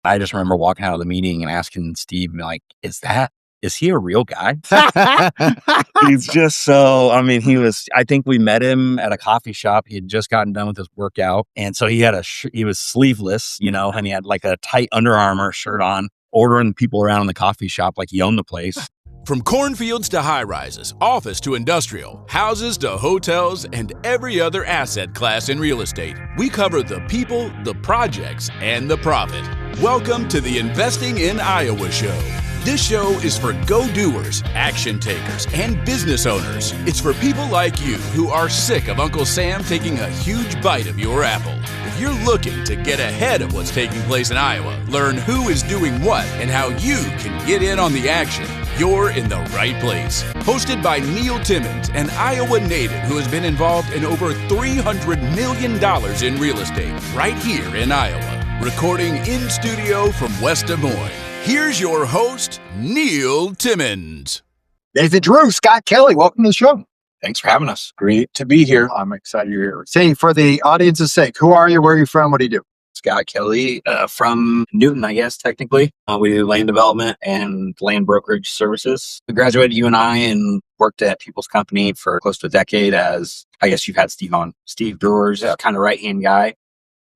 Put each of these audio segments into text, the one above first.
I just remember walking out of the meeting and asking Steve, like, is he a real guy? He's just so, I mean, I think we met him at a coffee shop. He had just gotten done with his workout. And so he had he was sleeveless, and he had like a tight Under Armour shirt on, ordering people around in the coffee shop like he owned the place. From cornfields to high-rises, office to industrial, houses to hotels, and every other asset class in real estate, we cover the people, the projects, and the profit. Welcome to the Investing in Iowa show. This show is for go-doers, action takers, and business owners. It's for people like you who are sick of Uncle Sam taking a huge bite of your apple. If you're looking to get ahead of what's taking place in Iowa, learn who is doing what, and how you can get in on the action, you're in the right place. Hosted by Neil Timmins, an Iowa native who has been involved in over $300 million in real estate right here in Iowa. Recording in studio from West Des Moines. Here's your host, Neil Timmins. Nathan Drew, Scott Kelly, welcome to the show. Thanks for having us. Great to be here. I'm excited you're here. Say, for the audience's sake, who are you? Where are you from? What do you do? Scott Kelly from Newton, I guess, technically. We do land development and land brokerage services. We graduated, you and I, and worked at People's Company for close to a decade as, I guess you've had Steve on. Steve Brewer's kind of right-hand guy.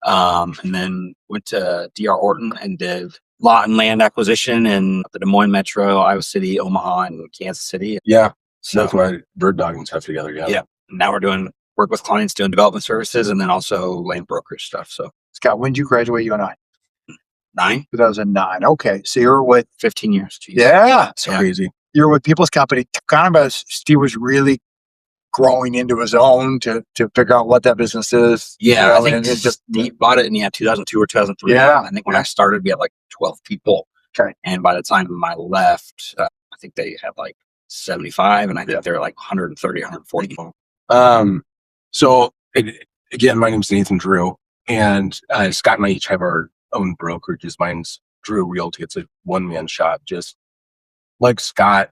And then went to D.R. Horton and did lot and land acquisition in the Des Moines Metro, Iowa City, Omaha, and Kansas City. Yeah. So that's why bird dog and stuff together. Yeah. Now we're doing work with clients doing development services and then also land brokerage stuff. So Scott, when did you graduate, you and I? 2009. Okay. So you're with 15 years. Geez. Yeah. It's crazy. You're with People's Company. Kind of as Steve was really growing into his own to figure out what that business is. Yeah. I think Steve bought it in 2002 or 2003. Yeah. I think when I started, we had like 12 people. Okay. And by the time I left, I think they had like 75, and I think they're like 130, 140 people. So again, my name's Nathan Drew, and Scott and I each have our own brokerages. Mine's Drew Realty. It's a one-man shop, just like Scott.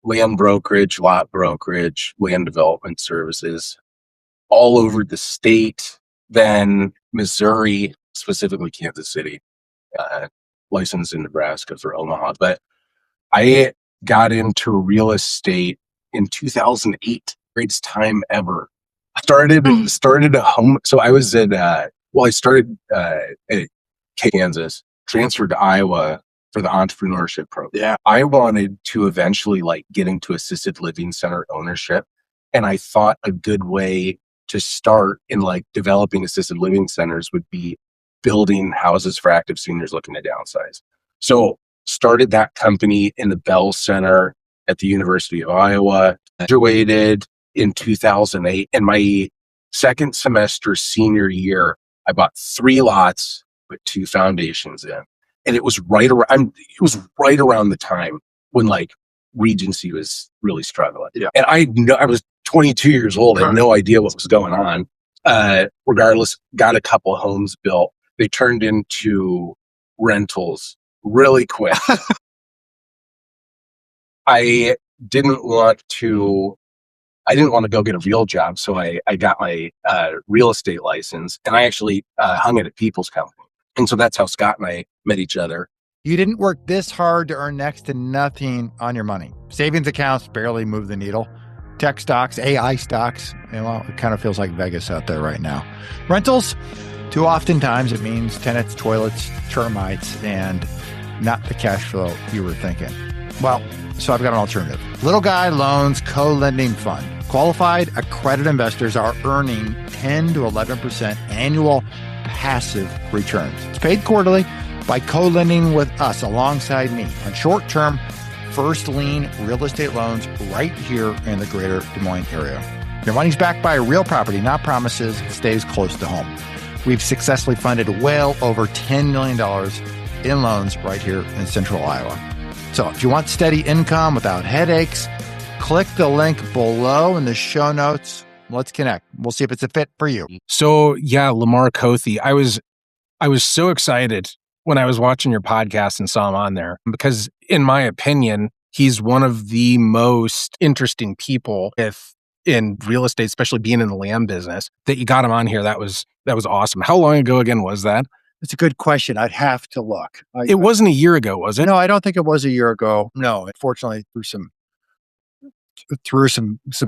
Land brokerage, lot brokerage, land development services all over the state, then Missouri, specifically Kansas City, licensed in Nebraska for Omaha. But I got into real estate in 2008, greatest time ever. I started a home. So I was I started at Kansas, transferred to Iowa for the entrepreneurship program. Yeah. I wanted to eventually get into assisted living center ownership. And I thought a good way to start in developing assisted living centers would be building houses for active seniors looking to downsize. So started that company in the Bell Center at the University of Iowa, graduated in 2008. And my second semester senior year, I bought 3 lots, put 2 foundations in. And it was right around the time when Regency was really struggling. Yeah. And I was 22 years old. I had no idea what was going on. Regardless, got a couple of homes built. They turned into rentals really quick. I didn't want to go get a real job. So I got my real estate license, and I actually hung it at People's Company. And so that's how Scott and I met each other. You didn't work this hard to earn next to nothing on your money. Savings accounts barely move the needle. Tech stocks, AI stocks, it kind of feels like Vegas out there right now. Rentals, too oftentimes it means tenants, toilets, termites, and not the cash flow you were thinking. Well, so I've got an alternative. Little Guy Loans Co-Lending Fund. Qualified accredited investors are earning 10 to 11% annual passive returns. It's paid quarterly by co-lending with us alongside me on short-term first lien real estate loans right here in the greater Des Moines area. Your money's backed by a real property, not promises. It stays close to home. We've successfully funded well over $10 million in loans right here in central Iowa. So if you want steady income without headaches, click the link below in the show notes. Let's connect. We'll see if it's a fit for you. So yeah, Lamar Kothi, I was so excited when I was watching your podcast and saw him on there because in my opinion, he's one of the most interesting people in real estate, especially being in the land business, that you got him on here. That was awesome. How long ago again was that? It's a good question. I'd have to look. It wasn't a year ago, was it? No, I don't think it was a year ago. No, fortunately, through some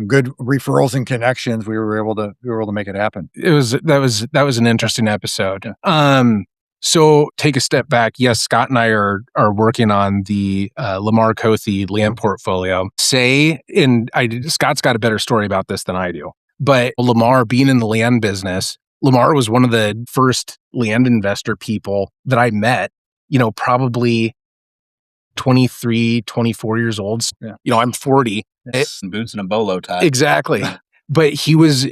good referrals and connections, we were able to make it happen. That was an interesting episode. So take a step back. Yes, Scott and I are working on the Lamar Cothey land portfolio. Scott's got a better story about this than I do. But Lamar, being in the land business, Lamar was one of the first land investor people that I met, probably 23, 24 years old. Yeah. I'm 40. Boots and a bolo tie. Exactly. But he was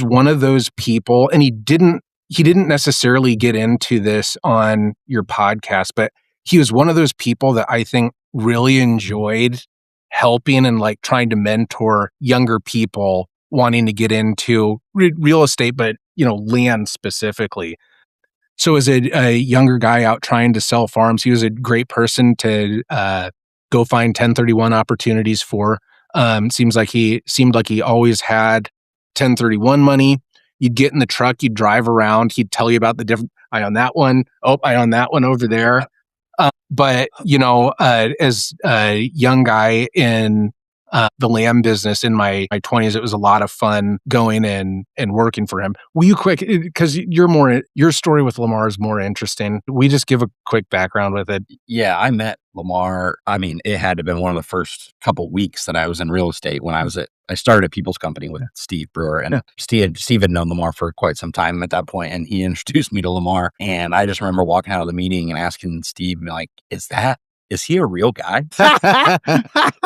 one of those people, and he didn't necessarily get into this on your podcast, but he was one of those people that I think really enjoyed helping and like trying to mentor younger people wanting to get into real estate, but land specifically. So as a younger guy out trying to sell farms, he was a great person to go find 1031 opportunities for. Seemed like he always had 1031 money. You'd get in the truck, you'd drive around, he'd tell you about the different, I own that one. Oh, I own that one over there. But as a young guy in the land business in my 20s, it was a lot of fun going in and working for him. Will you because your story with Lamar is more interesting. We just give a quick background with it. Yeah, I met Lamar. I mean, it had to have been one of the first couple weeks that I was in real estate when I started a People's Company with Steve Brewer, and Steve had known Lamar for quite some time at that point, and he introduced me to Lamar. And I just remember walking out of the meeting and asking Steve, like, is he a real guy?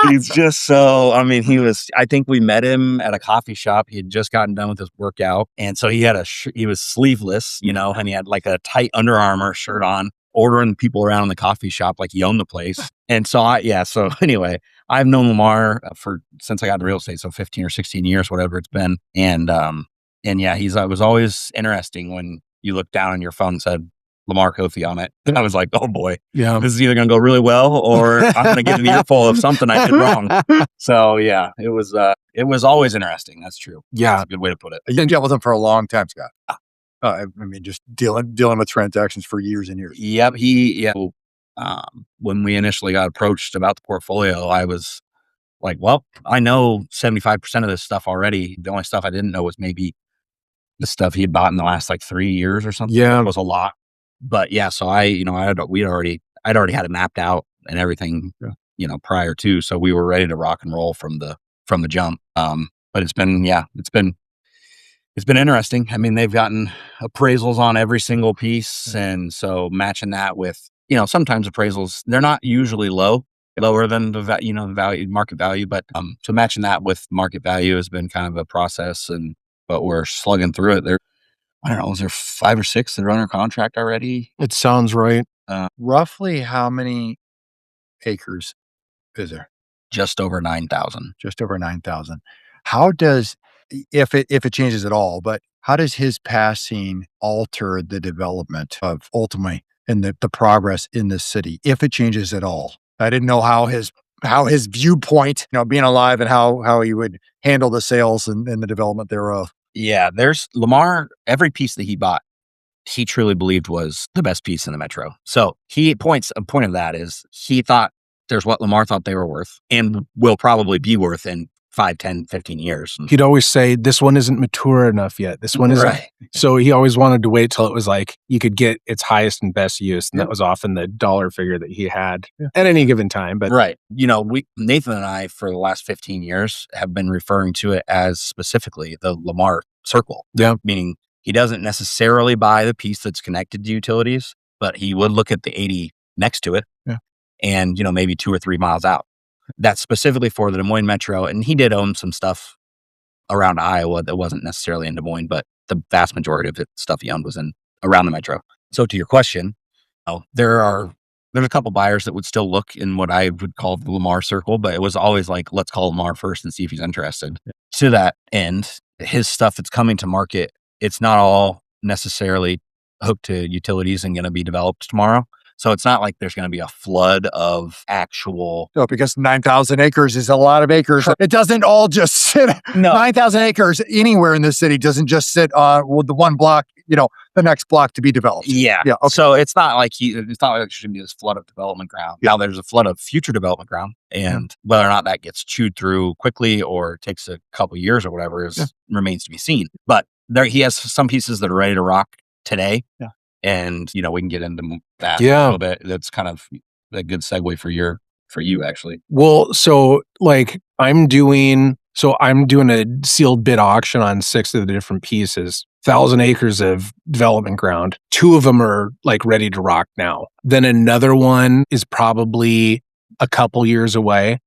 He's just so, I think we met him at a coffee shop. He had just gotten done with his workout. And so he had he was sleeveless, and he had like a tight Under Armour shirt on, ordering people around in the coffee shop like he owned the place. And so anyway, I've known Lamar since I got into real estate, so 15 or 16 years, whatever it's been. And yeah, it was always interesting when you look down on your phone and said Lamar Cothey on it. And I was like, oh boy, yeah, this is either going to go really well or I'm going to get an earful of something I did wrong. So yeah, it was always interesting. That's true. Yeah. That's a good way to put it. You dealt with him for a long time, Scott. Just dealing with transactions for years and years. Yep. When we initially got approached about the portfolio, I was like, well, I know 75% of this stuff already. The only stuff I didn't know was maybe the stuff he had bought in the last like 3 years or something. Yeah. It was a lot. But yeah, so I'd already had it mapped out and everything, prior to, so we were ready to rock and roll from the jump. But it's been interesting. I mean, they've gotten appraisals on every single piece. And so matching that with, sometimes appraisals, they're not usually lower than the value, market value, but so matching that with market value has been kind of a process, but we're slugging through it. I don't know, is there 5 or 6 that are under contract already? It sounds right. Roughly how many acres is there? Just over 9,000. Just over 9,000. How does, if it changes at all, but how does his passing alter the development of ultimately and the progress in this city, if it changes at all? I didn't know how his viewpoint, being alive and how he would handle the sales and the development thereof. Yeah, there's Lamar, every piece that he bought, he truly believed was the best piece in the metro. So a point of that is he thought there's what Lamar thought they were worth and will probably be worth in 5, 10, 15 years. He'd always say, this one isn't mature enough yet. This one isn't. Right. So he always wanted to wait till it was like you could get its highest and best use. And that was often the dollar figure that he had at any given time. But right. Nathan and I, for the last 15 years, have been referring to it as specifically the Lamar circle. Yeah. Meaning he doesn't necessarily buy the piece that's connected to utilities, but he would look at the 80 next to it and, maybe 2 or 3 miles out. That's specifically for the Des Moines Metro. And he did own some stuff around Iowa that wasn't necessarily in Des Moines, but the vast majority of the stuff he owned was around the Metro. So to your question, there's a couple buyers that would still look in what I would call the Lamar circle, but it was always like, let's call Lamar first and see if he's interested. Yeah. To that end, his stuff that's coming to market, it's not all necessarily hooked to utilities and going to be developed tomorrow. So it's not like there's going to be a flood of actual... No, because 9,000 acres is a lot of acres. It doesn't all just sit... No. 9,000 acres anywhere in the city doesn't just sit with the one block the next block to be developed. Yeah. Yeah. Okay. So it's not like there should be this flood of development ground. Yeah. Now there's a flood of future development ground, and whether or not that gets chewed through quickly or takes a couple years or whatever remains to be seen. But he has some pieces that are ready to rock today. Yeah. And we can get into that a little bit. That's kind of a good segue for you actually. Well, so like I'm doing a sealed bid auction on 6 of the different pieces, 1,000 acres of development ground. 2 of them are like ready to rock now. Then another one is probably a couple years away.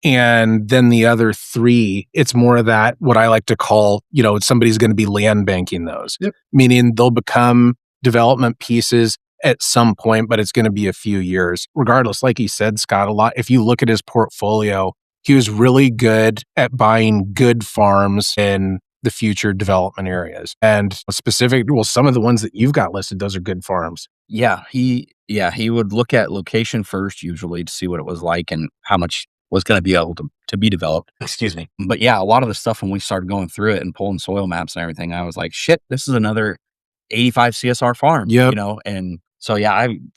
And then the other 3, it's more of that, what I like to call, somebody's going to be land banking those, meaning they'll become development pieces at some point, but it's going to be a few years. Regardless, like he said, Scott, if you look at his portfolio, he was really good at buying good farms in the future development areas. And some of the ones that you've got listed, those are good farms. Yeah, he would look at location first usually to see what it was like and how much was going to be able to be developed. Excuse me. But yeah, a lot of the stuff when we started going through it and pulling soil maps and everything, I was like, shit, this is another 85 CSR farm. And so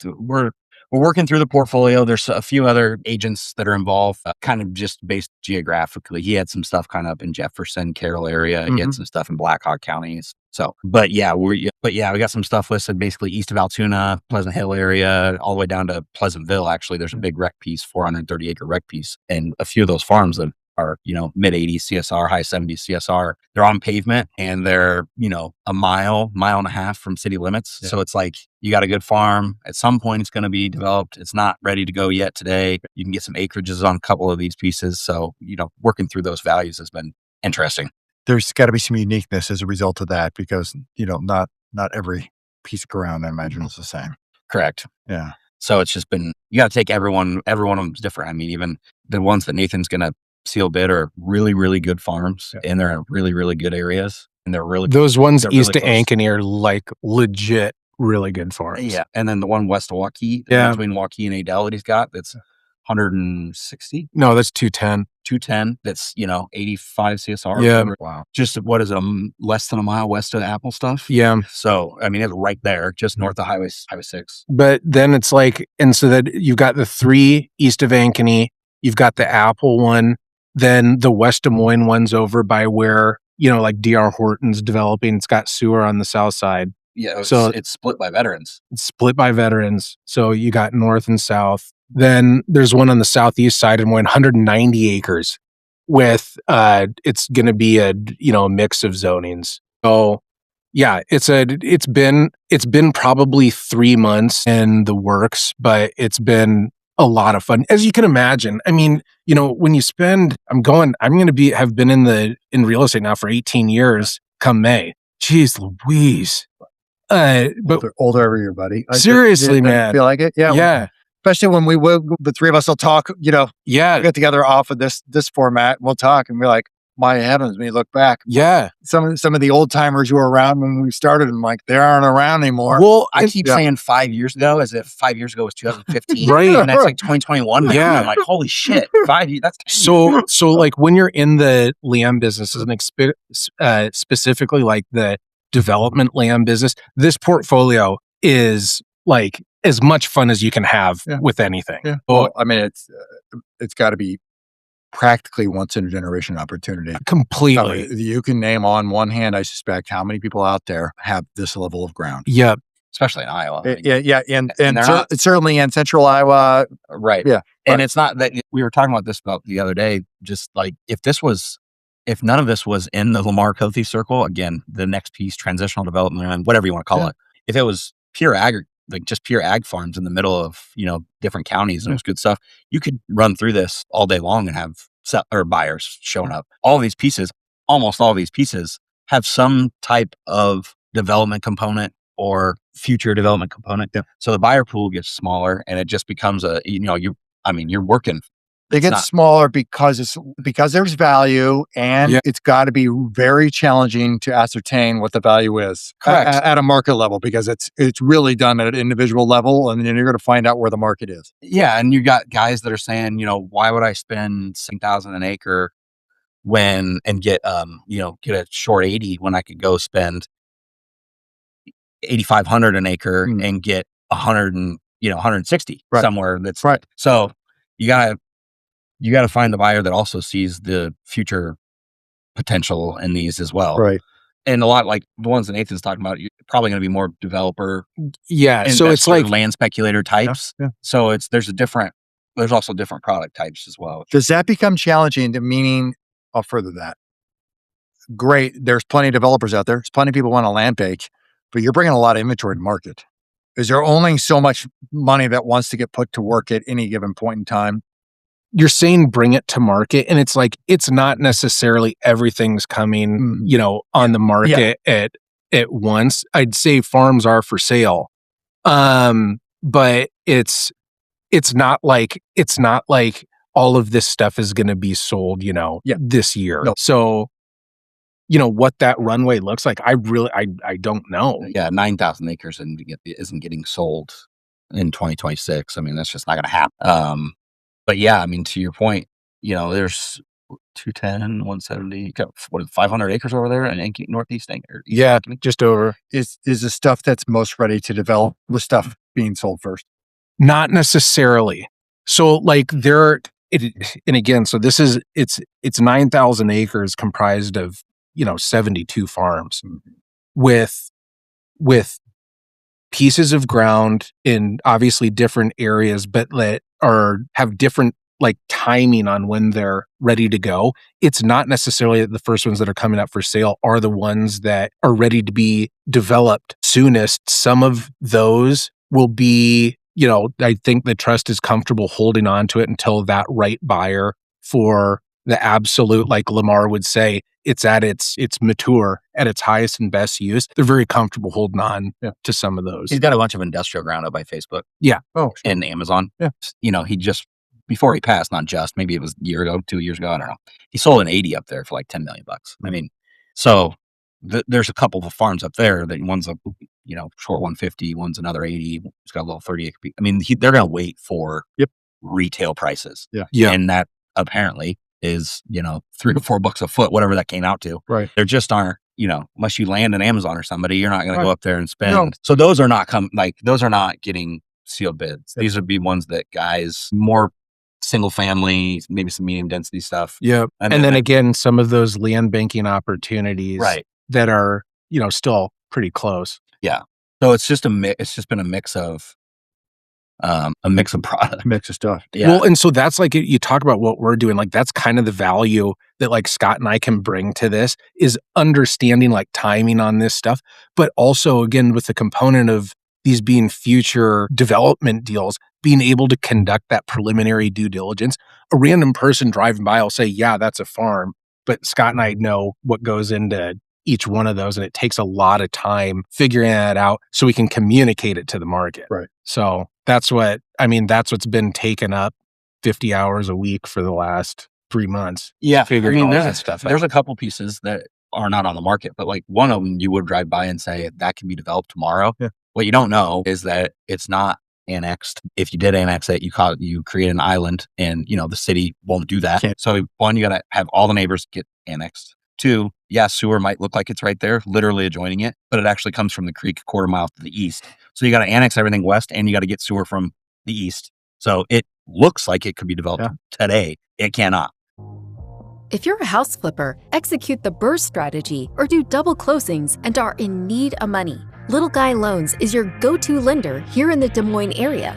we're working through the portfolio. There's a few other agents that are involved, kind of just based geographically. He had some stuff kind of up in Jefferson, Carroll area. He had some stuff in Blackhawk counties. So, we got some stuff listed basically east of Altoona, Pleasant Hill area, all the way down to Pleasantville. Actually, there's a big rec piece, 430 acre rec piece, and a few of those farms that are, mid 80s CSR, high 70s CSR. They're on pavement and they're, a mile and a half from city limits. Yeah. So it's like, you got a good farm. At some point, it's going to be developed. It's not ready to go yet today. You can get some acreages on a couple of these pieces. So, working through those values has been interesting. There's got to be some uniqueness as a result of that because, not every piece of ground, I imagine, is the same. Correct. Yeah. So it's just been, you got to take every one of them is different. I mean, even the ones that Nathan's going to seal bid are really, really good farms and they're in really, really good areas. And those ones east really of Ankeny are like legit really good farms. Yeah. And then the one west of Waukee, between Waukee and Adel that he's got, that's 160. No, that's 210. 210. That's 85 CSR. Yeah. Wow. Just what is it? Less than a mile west of Apple stuff. Yeah. So I mean, it's right there, just north of Highway 6. But then it's like, and so that you've got the 3 east of Ankeny, you've got the Apple one, then the West Des Moines one's over by where like DR Horton's developing. It's got sewer on the south side. Yeah. So it's split by veterans. So you got north and south. Then there's one on the southeast side and 190 acres with, it's going to be a mix of zonings. So yeah, it's been probably 3 months in the works, but it's been a lot of fun. As you can imagine. I mean, when you spend, have been in real estate now for 18 years come May. Jeez Louise. But older every year, buddy. Seriously, man. Feel like it? Yeah. Yeah. Especially when the 3 of us will talk, we'll get together off of this format. We'll talk and we're like, my heavens, when you look back. Yeah. Some of the old timers who were around when we started, and like, they aren't around anymore. Well, I keep saying 5 years ago, as if 5 years ago was 2015. Right. And that's like 2021 now. Yeah. I'm like, holy shit, 5 years. That's so like when you're in the land business, specifically like the development land business, this portfolio is like as much fun as you can have with anything. Yeah. Well, I mean, it's got to be practically once in a generation opportunity. Completely. You can name on one hand, I suspect, how many people out there have this level of ground. Yep. Especially in Iowa. And certainly in central Iowa. Right. Yeah. And it's not that we were talking about this the other day, just like if none of this was in the Lamar Cothey circle, again, the next piece, transitional development, whatever you want to call it. If it was pure ag farms in the middle of, different counties and it was good stuff, you could run through this all day long and have buyers showing up. Almost all of these pieces have some type of development component or future development component. Yeah. So the buyer pool gets smaller and it just becomes you're working. They get smaller because there's value, and it's got to be very challenging to ascertain what the value is at a market level, because it's really done at an individual level, and then you're going to find out where the market is. Yeah, and you got guys that are saying, why would I spend $6,000 an acre and get a short 80 when I could go spend 8,500 an acre and get 100 and 160 somewhere. That's right. So you gotta find the buyer that also sees the future potential in these as well. Right. And a lot like the ones that Nathan's talking about, you're probably going to be more developer. Yeah. So it's like land speculator types. Yeah. So there's also different product types as well. Does that become challenging meaning I'll further that? Great. There's plenty of developers out there. There's plenty of people want to land bank, but you're bringing a lot of inventory to market. Is there only so much money that wants to get put to work at any given point in time? You're saying bring it to market, and it's like it's not necessarily everything's coming, on the market at once. I'd say farms are for sale, but it's not like all of this stuff is going to be sold, this year. No. So, what that runway looks like, I don't know. Yeah, 9,000 acres isn't getting sold in 2026. I mean, that's just not going to happen. But yeah, I mean, to your point, there's 210, 170, 500 acres over there in Northeast Anchor. Yeah, just over. Is the stuff that's most ready to develop the stuff being sold first? Not necessarily. So like and again, so it's 9,000 acres comprised of, 72 farms with pieces of ground in obviously different areas, but that have different like timing on when they're ready to go. It's not necessarily that the first ones that are coming up for sale are the ones that are ready to be developed soonest. Some of those will be, I think the trust is comfortable holding on to it until that right buyer for the absolute, like Lamar would say, it's at its mature, at its highest and best use. They're very comfortable holding on to some of those. He's got a bunch of industrial ground up by Facebook. Yeah. Oh, sure. And Amazon. Yeah. He just, before he passed, maybe it was a year ago, 2 years ago, I don't know. He sold an 80 up there for like $10 million. I mean, so there's a couple of farms up there that one's a, short 150, one's another 80. It's got a little 30 acre. I mean, they're going to wait for retail prices. Yeah. Yeah. And that apparently is, $3 to $4 a foot, whatever that came out to. Right. There just aren't, unless you land an Amazon or somebody, you're not going to go up there and spend. No. So those are not getting sealed bids. These would be ones that guys, more single family, maybe some medium density stuff. Yeah. And then again, some of those land banking opportunities that are, still pretty close. Yeah. So it's just been a mix of product. Mix of stuff. Yeah. Well, and so that's like, you talk about what we're doing, like that's kind of the value that like Scott and I can bring to this is understanding like timing on this stuff, but also again, with the component of these being future development deals, being able to conduct that preliminary due diligence. A random person driving by will say, yeah, that's a farm, but Scott and I know what goes into each one of those, and it takes a lot of time figuring that out so we can communicate it to the market. Right. So that's what's been taken up 50 hours a week for the last 3 months. Yeah. Figuring all that stuff out. There's a couple pieces that are not on the market, but like one of them you would drive by and say that can be developed tomorrow. Yeah. What you don't know is that it's not annexed. If you did annex it, you create an island, and the city won't do that. So one, you got to have all the neighbors get annexed. 2, sewer might look like it's right there, literally adjoining it, but it actually comes from the creek a quarter mile to the east. So you got to annex everything west, and you got to get sewer from the east. So it looks like it could be developed today. It cannot. If you're a house flipper, execute the BRRRR strategy or do double closings and are in need of money, Little Guy Loans is your go-to lender here in the Des Moines area.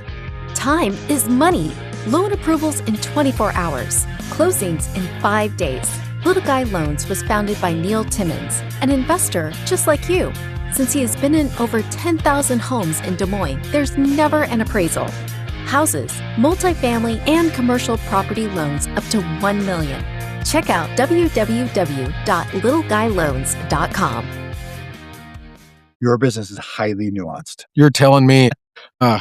Time is money. Loan approvals in 24 hours. Closings in 5 days. Little Guy Loans was founded by Neil Timmins, an investor just like you. Since he has been in over 10,000 homes in Des Moines, there's never an appraisal. Houses, multifamily, and commercial property loans up to $1 million. Check out www.littleguyloans.com. Your business is highly nuanced. You're telling me. I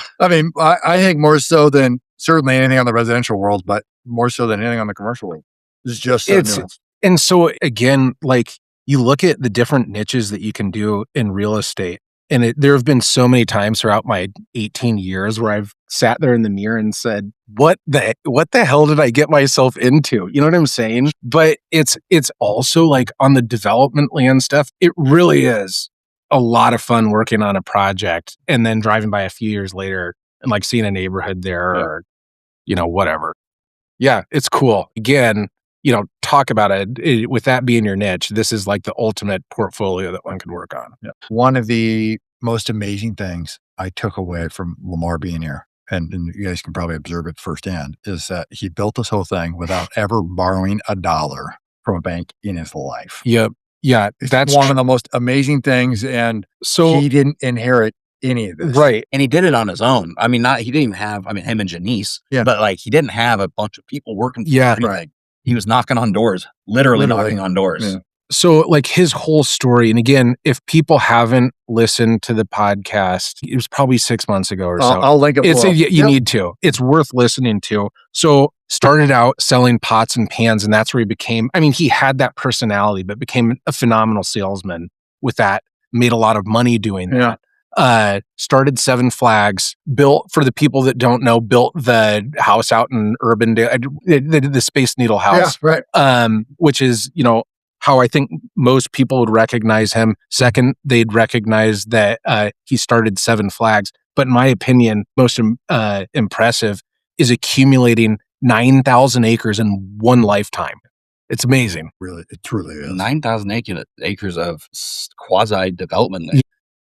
think more so than certainly anything on the residential world, but more so than anything on the commercial world. It's just so nuanced. And so again, like you look at the different niches that you can do in real estate, and there have been so many times throughout my 18 years where I've sat there in the mirror and said, what the hell did I get myself into? You know what I'm saying? But it's also like on the development land stuff, it really is a lot of fun working on a project and then driving by a few years later and like seeing a neighborhood there or, whatever. Yeah, it's cool. Again, talk about it. With that being your niche, this is like the ultimate portfolio that one can work on. Yeah. One of the most amazing things I took away from Lamar being here, and you guys can probably observe it firsthand, is that he built this whole thing without ever borrowing a dollar from a bank in his life. Yep. Yeah, that's one of the most amazing things. And so he didn't inherit any of this. Right. And he did it on his own. I mean, he didn't even have, him and Janice, but like he didn't have a bunch of people working for him or anything. Right. He was knocking on doors, literally knocking on doors. Yeah. So like his whole story, and again, if people haven't listened to the podcast, it was probably 6 months ago or so. I'll link it below. You need to. It's worth listening to. So started out selling pots and pans, and that's where he became, he had that personality, but became a phenomenal salesman with that, made a lot of money doing that. Started Seven Flags, built, for the people that don't know, built the house out in Urbandale, the Space Needle house, which is, how I think most people would recognize him. Second, they'd recognize that he started Seven Flags. But in my opinion, most impressive is accumulating 9,000 acres in one lifetime. It's amazing. Really, it truly is. 9,000 acres of quasi development.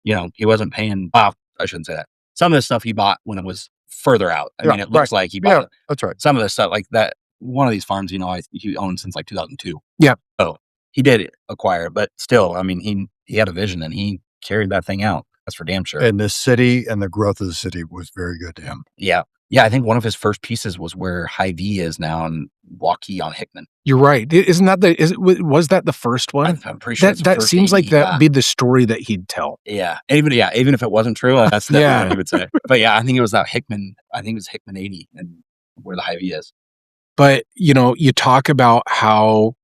He wasn't paying. Well, I shouldn't say that. Some of the stuff he bought when it was further out. It looks like he bought it. That's right. Some of the stuff like that. One of these farms, he owned since like 2002. Yeah. So he did acquire it, but still, he had a vision and he carried that thing out. That's for damn sure. And the city and the growth of the city was very good to him. Yeah. Yeah. I think one of his first pieces was where Hy-Vee is now in Waukee on Hickman. You're right. Isn't that was that the first one? I'm pretty sure that seems like that would be the story that he'd tell. Yeah. Even if it wasn't true, that's definitely what he would say. But yeah, I think it was that Hickman. I think it was Hickman 80 and where the Hy-Vee is. But, you talk about how,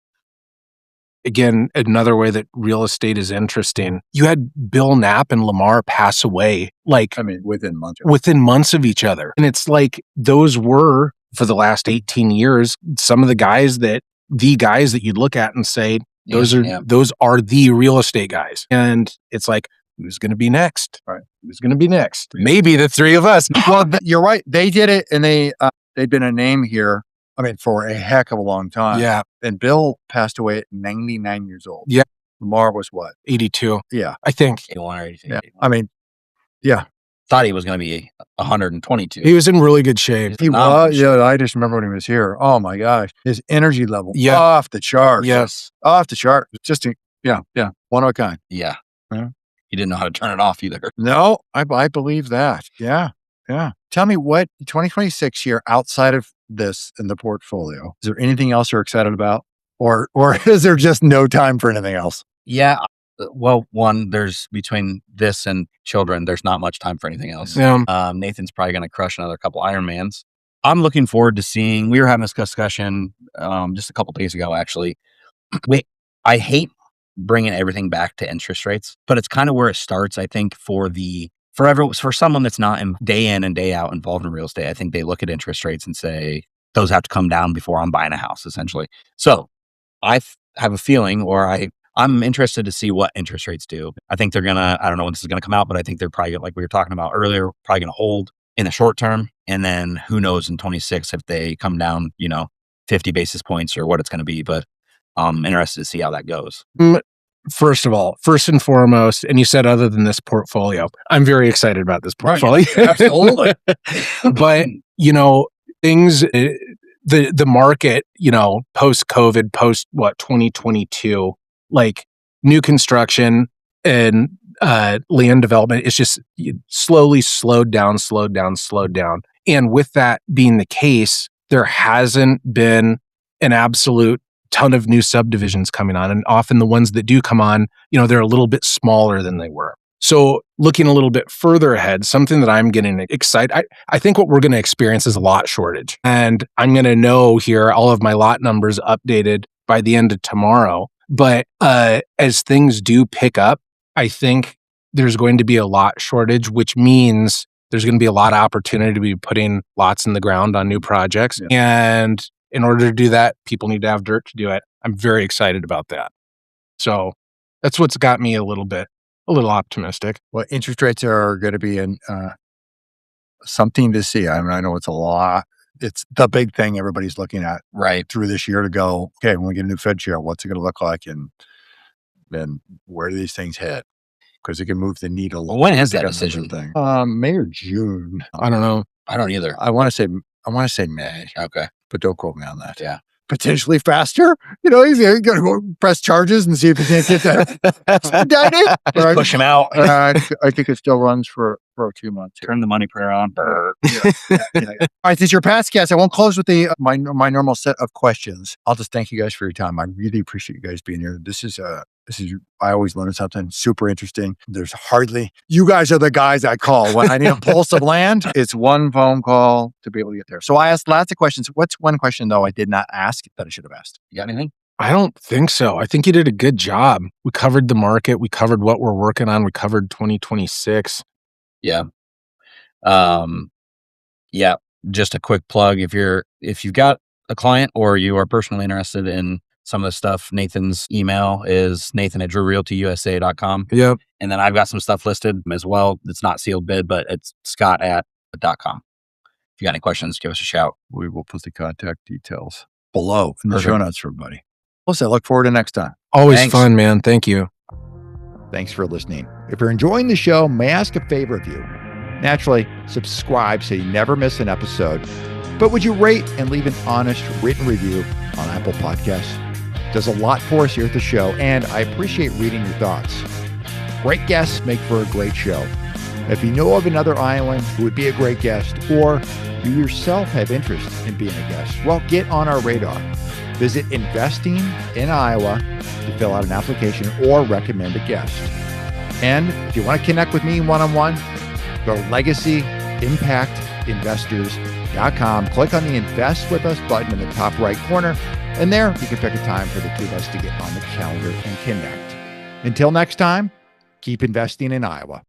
again, another way that real estate is interesting. You had Bill Knapp and Lamar pass away, within months of each other. And it's like those were, for the last 18 years, some of the guys that you'd look at and say, those are the real estate guys. And it's like, who's going to be next? Right. Who's going to be next? Maybe the three of us. Well, you're right. They did it, and they'd been a name here, for a heck of a long time. Yeah. And Bill passed away at 99 years old. Yeah. Lamar was what? 82. Yeah. I think. 81 or 82. Yeah. Yeah. Thought he was going to be 122. He was in really good shape. He was. Yeah. I just remember when he was here. Oh my gosh. His energy level. Off the charts. Yes. Off the chart. Just, one of a kind. Yeah. Yeah. He didn't know how to turn it off either. No, I believe that. Yeah. Yeah. Tell me what 2026 year outside of this in the portfolio, is there anything else you're excited about? Or is there just no time for anything else? Yeah. Well, one, there's between this and children, there's not much time for anything else. Yeah. Nathan's probably going to crush another couple Ironmans. I'm looking forward to seeing, we were having this discussion just a couple days ago, actually. I hate bringing everything back to interest rates, but it's kind of where it starts, I think, for someone that's not day in and day out involved in real estate. I think they look at interest rates and say, those have to come down before I'm buying a house, essentially. So I have a feeling, I'm interested to see what interest rates do. I think they're I don't know when this is going to come out, but I think they're probably, like we were talking about earlier, probably going to hold in the short term. And then who knows in 26 if they come down, 50 basis points or what it's going to be. But I'm interested to see how that goes. First and foremost, and you said other than this portfolio, I'm very excited about this portfolio. Right. Absolutely. But, things, the market, post-COVID, 2022, like new construction and land development is just slowly slowed down. And with that being the case, there hasn't been an absolute ton of new subdivisions coming on. And often the ones that do come on, they're a little bit smaller than they were. So looking a little bit further ahead, something that I'm getting excited, I think what we're going to experience is a lot shortage. And I'm going to know here all of my lot numbers updated by the end of tomorrow. But as things do pick up, I think there's going to be a lot shortage, which means there's going to be a lot of opportunity to be putting lots in the ground on new projects. Yeah. And in order to do that, people need to have dirt to do it. I'm very excited about that. So that's what's got me a little bit a little optimistic. Well, interest rates are going to be something to see. I mean, I know it's a lot. It's the big thing everybody's looking at through this year to go, okay, when we get a new Fed chair, what's it going to look like? And then where do these things hit? Because it can move the needle. Well, when is that decision? Thing? May or June? I don't know. I don't either. I want to say May. Okay. But don't quote me on that. Yeah. Potentially faster. You know, he's going to go press charges and see if he can't get that expedited. Just push him out. I think it still runs for a few months. Turn the money prayer on. Yeah. All right, this is your past guest. I won't close with my normal set of questions. I'll just thank you guys for your time. I really appreciate you guys being here. This is I always learn something super interesting. There's hardly, you guys are the guys I call when I need a pulse of land. It's one phone call to be able to get there. So I asked lots of questions. What's one question though I did not ask that I should have asked? You got anything? I don't think so. I think you did a good job. We covered the market. We covered what we're working on. We covered 2026. Yeah. Yeah. Just a quick plug. If you've got a client or you are personally interested in some of the stuff, Nathan's email is nathan@drewrealtyusa.com. Yep. And then I've got some stuff listed as well. It's not sealed bid, but it's scott@.com. If you got any questions, give us a shout. We will put the contact details below in the show notes for everybody. Listen, I look forward to next time. Always fun, man. Thank you. Thanks for listening. If you're enjoying the show, may I ask a favor of you? Naturally, subscribe so you never miss an episode. But would you rate and leave an honest written review on Apple Podcasts? It does a lot for us here at the show, and I appreciate reading your thoughts. Great guests make for a great show. If you know of another Iowan who would be a great guest, or you yourself have interest in being a guest, well, get on our radar. Visit Investing in Iowa to fill out an application or recommend a guest. And if you want to connect with me one-on-one, go to LegacyImpactInvestors.com. Click on the Invest With Us button in the top right corner, and there you can pick a time for the two of us to get on the calendar and connect. Until next time, keep investing in Iowa.